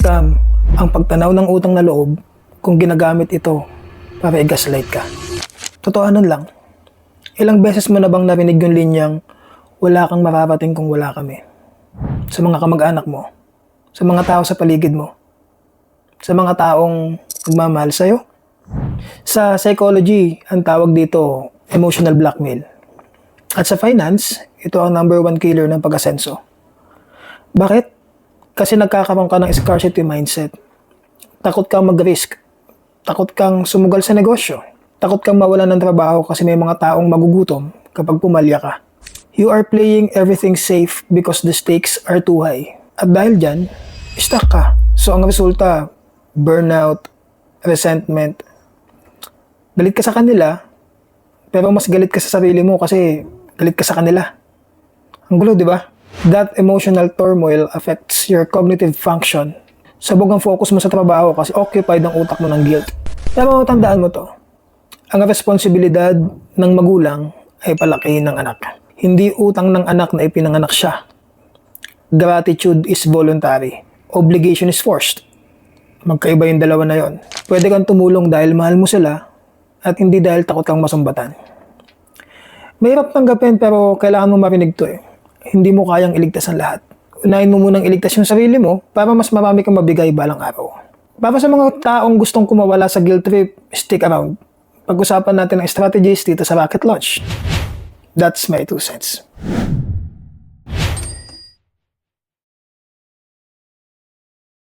scam ang pagtanaw ng utang na loob kung ginagamit ito para i-gaslight ka. Totoohanan lang, ilang beses mo na bang narinig yung linyang wala kang mararating kung wala kami? Sa mga kamag-anak mo, sa mga tao sa paligid mo, sa mga taong nagmamahal sa'yo. Sa psychology, ang tawag dito emotional blackmail. At sa finance, ito ang number 1 killer ng pag-asenso. Bakit? Kasi nagkakaroon ka ng scarcity mindset. Takot kang mag-risk. Takot kang sumugal sa negosyo. Takot kang mawalan ng trabaho kasi may mga taong magugutom kapag pumalya ka. You are playing everything safe because the stakes are too high. At dahil dyan, stuck ka. So ang resulta, burnout, resentment. Galit ka sa kanila, pero mas galit ka sa sarili mo kasi galit ka sa kanila. Ang gulo, di ba? That emotional turmoil affects your cognitive function. Sabog ang focus mo sa trabaho kasi occupied ang utak mo ng guilt. Pero tandaan mo to, ang responsibilidad ng magulang ay palakihin ng anak. Hindi utang ng anak na ipinanganak siya. Gratitude is voluntary. Obligation is forced. Magkaiba yung dalawa na yon. Pwede kang tumulong dahil mahal mo sila at hindi dahil takot kang masumbatan. Mahirap tanggapin pero kailangan mo marinig to eh. Hindi mo kayang iligtas ang lahat. Unahin mo munang iligtas yung sarili mo para mas marami kang mabigay balang araw. Para sa mga taong gustong kumawala sa guilt trip, stick around. Pag-usapan natin ang strategies dito sa Rocket Launch. That's my 2 cents.